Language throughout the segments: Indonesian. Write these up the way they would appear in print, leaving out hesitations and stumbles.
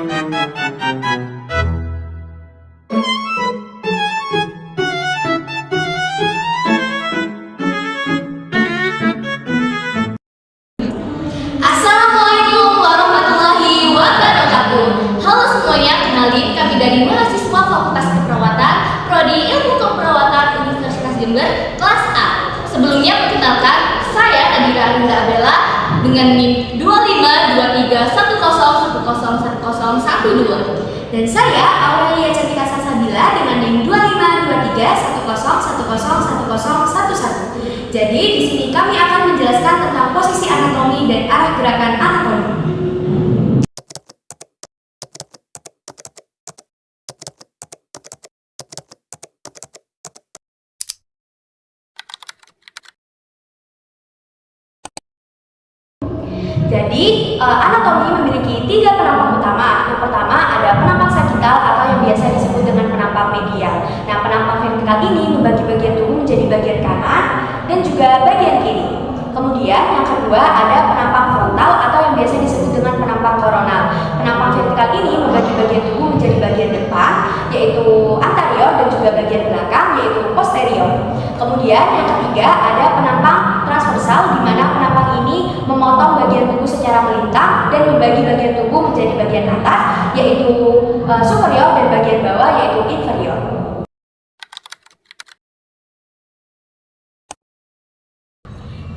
Assalamualaikum warahmatullahi wabarakatuh. Halo semuanya, kenalin kami dari mahasiswa Fakultas Keperawatan, Prodi Ilmu Keperawatan Universitas Jember, kelas A. Sebelumnya perkenalkan, saya Nadira Arinda Abela dengan NIM 252310101012. Dan saya Aurelia Cantika Salsabila dengan NIM 252310101011. Jadi di sini kami akan menjelaskan tentang posisi anatomi dan arah gerakan anatomi. Jadi, anatomi memiliki 3 penampang utama. Yang pertama ada penampang sagital atau yang biasa disebut dengan penampang medial. Nah, penampang vertikal ini membagi bagian tubuh menjadi bagian kanan dan juga bagian kiri. Kemudian yang kedua ada penampang frontal atau yang biasa disebut dengan penampang koronal. Penampang vertikal ini membagi bagian tubuh menjadi bagian depan, yaitu anterior, dan juga bagian belakang, yaitu posterior. Kemudian yang ketiga ada penampang transversal, di mana penampang ini memotong bagian tubuh secara melintang dan membagi bagian tubuh menjadi bagian atas, yaitu superior, dan bagian bawah, yaitu inferior.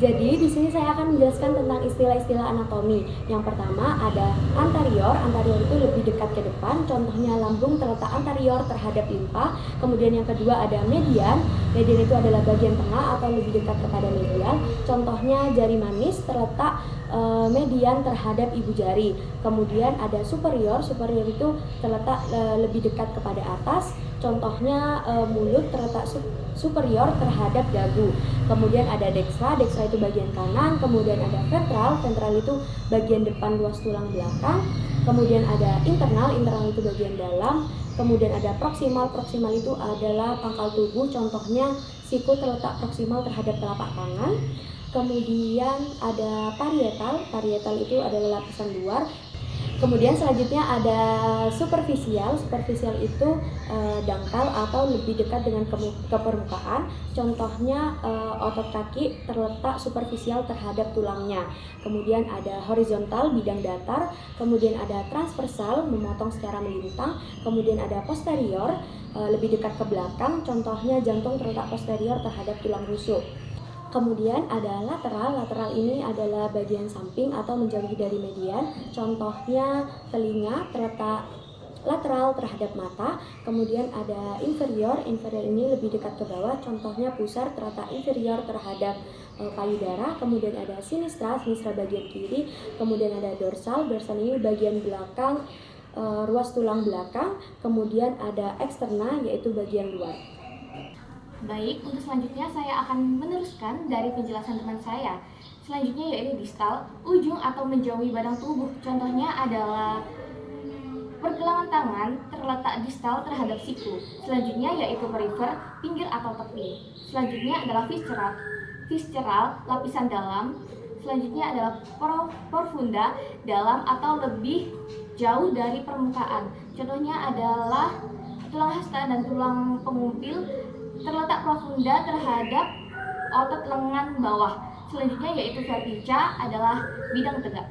Jadi di sini saya akan menjelaskan tentang istilah-istilah anatomi. Yang pertama ada anterior. Anterior itu lebih dekat ke depan. Contohnya lambung terletak anterior terhadap limpa. Kemudian yang kedua ada median. Median itu adalah bagian tengah atau lebih dekat kepada medial. Contohnya jari manis terletak median terhadap ibu jari. Kemudian ada superior. Superior itu terletak lebih dekat kepada atas. Contohnya mulut terletak superior terhadap dagu. Kemudian ada dextra. Dextra itu bagian kanan. Kemudian ada ventral. Ventral itu bagian depan ruas tulang belakang. Kemudian ada internal. Internal itu bagian dalam. Kemudian ada proksimal. Proksimal itu adalah pangkal tubuh. Contohnya siku terletak proksimal terhadap telapak tangan. Kemudian ada parietal. Parietal itu adalah lapisan luar. Kemudian selanjutnya ada superficial. Superficial itu dangkal atau lebih dekat dengan ke permukaan. Contohnya otot kaki terletak superficial terhadap tulangnya. Kemudian ada horizontal, bidang datar. Kemudian ada transversal, memotong secara melintang. Kemudian ada posterior, lebih dekat ke belakang. Contohnya jantung terletak posterior terhadap tulang rusuk. Kemudian ada lateral. Lateral ini adalah bagian samping atau menjauhi dari median. Contohnya telinga terletak lateral terhadap mata. Kemudian ada inferior. Inferior ini lebih dekat ke bawah. Contohnya pusar terletak inferior terhadap payudara. Kemudian ada sinistra. Sinistra bagian kiri. Kemudian ada dorsal. Dorsal ini bagian belakang ruas tulang belakang. Kemudian ada eksterna, yaitu bagian luar. Baik, untuk selanjutnya saya akan meneruskan dari penjelasan teman saya. Selanjutnya yaitu distal, ujung atau menjauhi badan tubuh. Contohnya adalah pergelangan tangan terletak distal terhadap siku. Selanjutnya yaitu perifer, pinggir atau tepi. Selanjutnya adalah visceral, visceral lapisan dalam. Selanjutnya adalah profunda, dalam atau lebih jauh dari permukaan. Contohnya adalah tulang hasta dan tulang pengumpil terletak profunda terhadap otot lengan bawah. Selanjutnya yaitu vertica, adalah bidang tegak.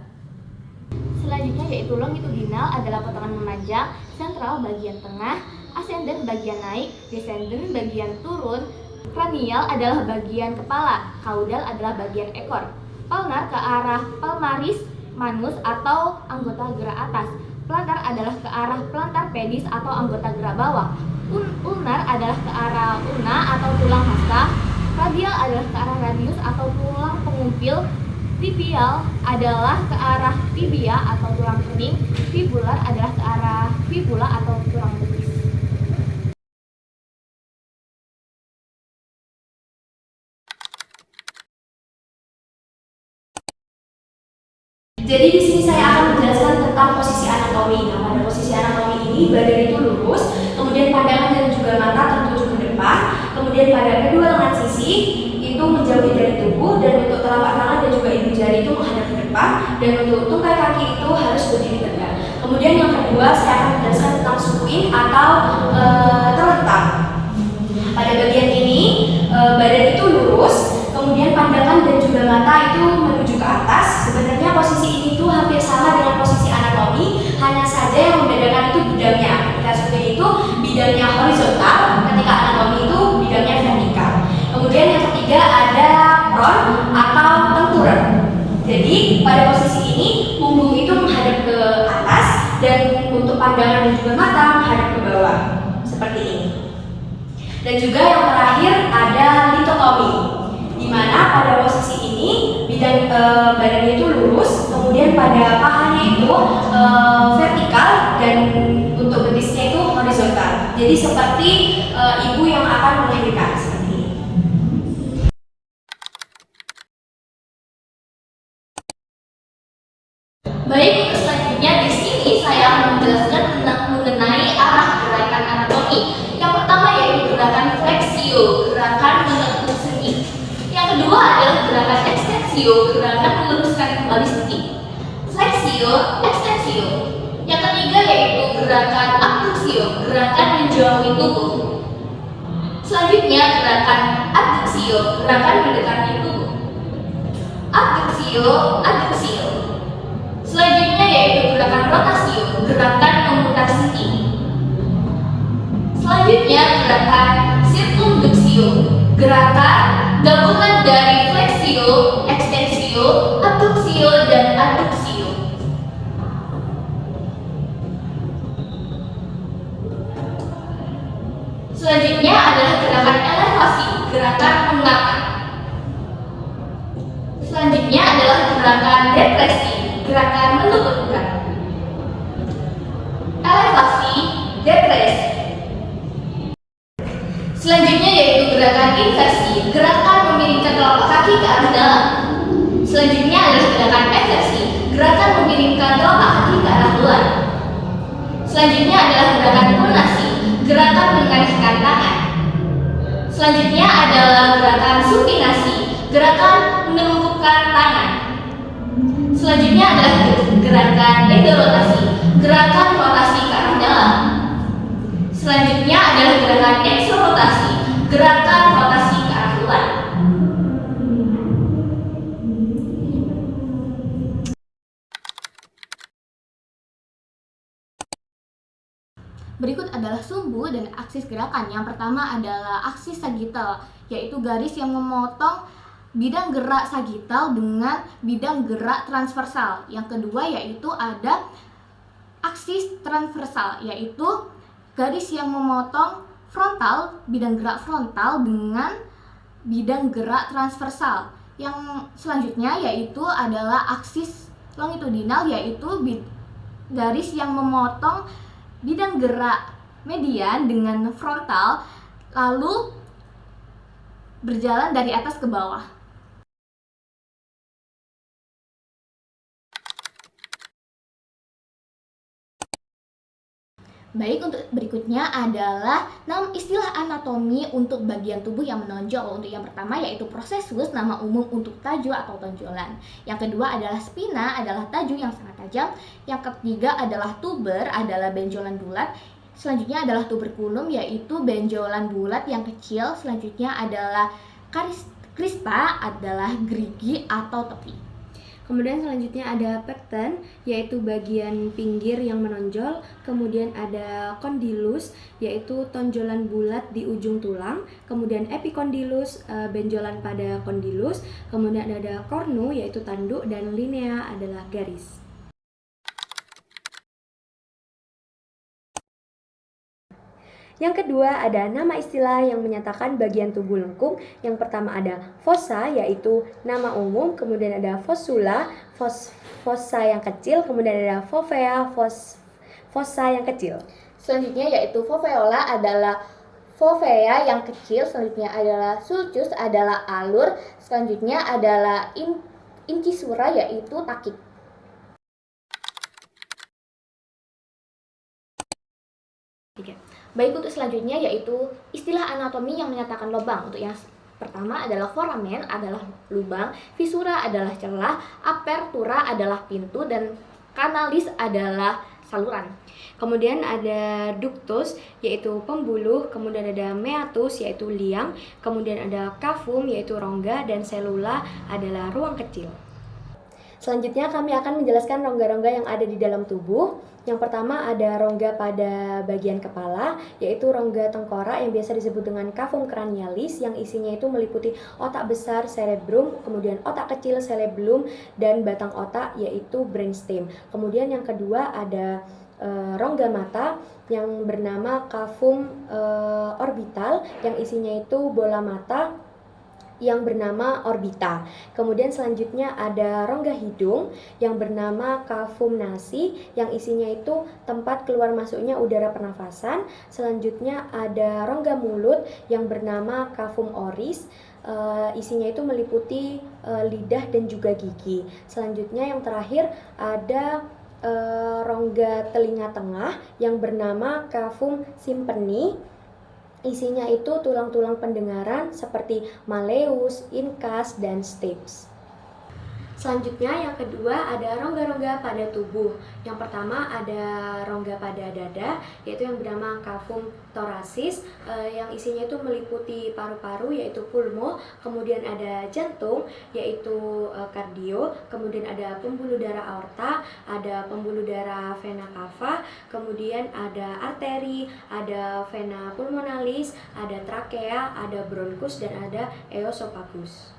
Selanjutnya yaitu longitudinal, adalah potongan memanjang. Sentral bagian tengah. Ascendent bagian naik. Descendant bagian turun. Cranial adalah bagian kepala. Caudal adalah bagian ekor. Palmar ke arah palmaris manus atau anggota gerak atas. Plantar adalah ke arah plantar pedis atau anggota gerak bawah. Ulnar adalah ke arah ulna atau tulang hasta. Radial adalah ke arah radius atau tulang pengumpil. Tibial adalah ke arah tibia atau tulang kening. Fibular adalah ke arah fibula atau tulang betis. Jadi di sini saya akan menjelaskan tentang posisi anatomi. Nah, pada posisi anatomi ini badan itu lurus, kemudian pandangan dan juga mata tertuju ke depan, kemudian pada kedua lengan sisi itu menjauhi dari tubuh, dan untuk telapak tangan dan juga ibu jari itu menghadap ke depan, dan untuk tungkai kaki itu harus berdiri tegak. Kemudian yang kedua kedua saya akan menjelaskan tentang sukuin atau terletak. Pada bagian ini badan itu lurus, kemudian pandangan dan juga mata itu menuju ke atas. Sebenarnya posisi ini tuh hampir sama dengan posisi anatomi, hanya saja yang membedakan itu bidangnya. Ketika sukuin itu bidangnya horizontal, ketika anatomi itu bidangnya vertikal. Kemudian yang ketiga ada prone atau tengkurap. Jadi pada posisi ini punggung itu menghadap ke atas dan untuk pandangan dan juga mata menghadap ke bawah seperti ini. Dan juga yang terakhir ada litotomi, di mana pada posisi ini bidang badannya itu lurus, kemudian pada pahanya itu vertikal dan untuk betisnya itu horizontal. Jadi seperti ibu yang akan melahirkan seperti ini. Baik, untuk selanjutnya di sini saya akan menjelaskan mengenai arah gerakan anatomi. Yang pertama yaitu gerakan flexio, gerakan menekuk sendi. Yang kedua adalah gerakan extensio, gerakan meluruskan kembali sendi. Flexio, extensio. Yang ketiga yaitu gerakan abduksio, gerakan menjauhi tubuh. Selanjutnya gerakan adduksio, gerakan mendekati tubuh. Abduksio, adduksio. Selanjutnya yaitu gerakan rotasio, gerakan memutar sendi. Selanjutnya gerakan circumduksio, gerakan gabungan dari flexio, extensio, abduksio, dan adduksio. Selanjutnya adalah gerakan elevasi, gerakan mengangkat. Selanjutnya adalah gerakan depresi, gerakan menurunkan. Elevasi, depresi. Selanjutnya yaitu gerakan inversi, gerakan memiringkan telapak kaki ke arah dalam. Selanjutnya adalah gerakan eversi, gerakan memiringkan telapak kaki ke arah luar. Selanjutnya adalah gerakan pronasi, gerakan mengaitkan tangan. Selanjutnya adalah gerakan supinasi, gerakan menelungkupkan tangan. Selanjutnya adalah gerakan endorotasi, gerakan rotasi ke arah dalam. Selanjutnya adalah gerakan exorotasi, gerakan rotasi ke arah luar. Berikut adalah sumbu dan aksis gerakan. Yang pertama adalah aksis sagittal, yaitu garis yang memotong bidang gerak sagittal dengan bidang gerak transversal. Yang kedua yaitu ada aksis transversal, yaitu garis yang memotong frontal, bidang gerak frontal dengan bidang gerak transversal. Yang selanjutnya yaitu adalah aksis longitudinal, yaitu garis yang memotong bidang gerak median dengan frontal lalu berjalan dari atas ke bawah. Baik, untuk berikutnya adalah istilah anatomi untuk bagian tubuh yang menonjol. Untuk yang pertama yaitu prosesus, nama umum untuk taju atau tonjolan. Yang kedua adalah spina, adalah taju yang sangat tajam. Yang ketiga adalah tuber, adalah benjolan bulat. Selanjutnya adalah tuberculum, yaitu benjolan bulat yang kecil. Selanjutnya adalah crispa, adalah gerigi atau tepi. Kemudian selanjutnya ada pecten, yaitu bagian pinggir yang menonjol. Kemudian ada condylus, yaitu tonjolan bulat di ujung tulang. Kemudian epicondylus, benjolan pada condylus. Kemudian ada cornu, yaitu tanduk, dan linea adalah garis. Yang kedua ada nama istilah yang menyatakan bagian tubuh lengkung. Yang pertama ada fossa, yaitu nama umum. Kemudian ada fossula, fossa yang kecil. Kemudian ada fovea, fossa yang kecil. Selanjutnya yaitu foveola, adalah fovea yang kecil. Selanjutnya adalah sulcus, adalah alur. Selanjutnya adalah incisura, yaitu takik. Baik, untuk selanjutnya yaitu istilah anatomi yang menyatakan lubang. Untuk yang pertama adalah foramen, adalah lubang. Fissura adalah celah. Apertura adalah pintu. Dan kanalis adalah saluran. Kemudian ada ductus yaitu pembuluh, kemudian ada meatus yaitu liang, kemudian ada cavum yaitu rongga, dan selula adalah ruang kecil. Selanjutnya kami akan menjelaskan rongga-rongga yang ada di dalam tubuh. Yang pertama ada rongga pada bagian kepala, yaitu rongga tengkorak yang biasa disebut dengan cavum cranialis, yang isinya itu meliputi otak besar cerebrum, kemudian otak kecil cerebellum, dan batang otak yaitu brainstem. Kemudian yang kedua ada rongga mata yang bernama cavum orbital, yang isinya itu bola mata yang bernama orbita. Kemudian selanjutnya ada rongga hidung yang bernama cavum nasi, yang isinya itu tempat keluar masuknya udara pernafasan. Selanjutnya ada rongga mulut yang bernama cavum oris, isinya itu meliputi lidah dan juga gigi. Selanjutnya yang terakhir ada rongga telinga tengah yang bernama cavum tympani. Isinya itu tulang-tulang pendengaran seperti malleus, incus, dan stapes. Selanjutnya yang kedua ada rongga-rongga pada tubuh. Yang pertama ada rongga pada dada, yaitu yang bernama cavum thoracis, yang isinya itu meliputi paru-paru yaitu pulmo, kemudian ada jantung yaitu kardio, kemudian ada pembuluh darah aorta, ada pembuluh darah vena cava, kemudian ada arteri, ada vena pulmonalis, ada trakea, ada bronkus, dan ada eosopagus.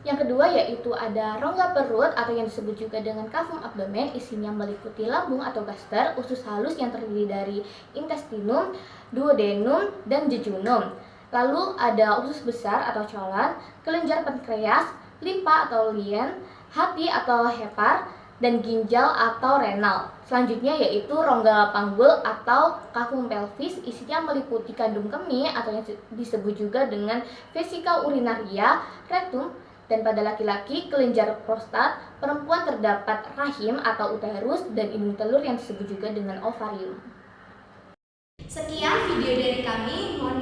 Yang kedua yaitu ada rongga perut atau yang disebut juga dengan cavum abdomen, isinya meliputi lambung atau gaster, usus halus yang terdiri dari intestinum, duodenum, dan jejunum. Lalu ada usus besar atau colon, kelenjar pankreas, limpa atau lien, hati atau hepar, dan ginjal atau renal. Selanjutnya yaitu rongga panggul atau cavum pelvis, isinya meliputi kandung kemih atau yang disebut juga dengan vesika urinaria, rectum, dan pada laki-laki kelenjar prostat, perempuan terdapat rahim atau uterus, dan indung telur yang disebut juga dengan ovarium. Sekian video dari kami. Mohon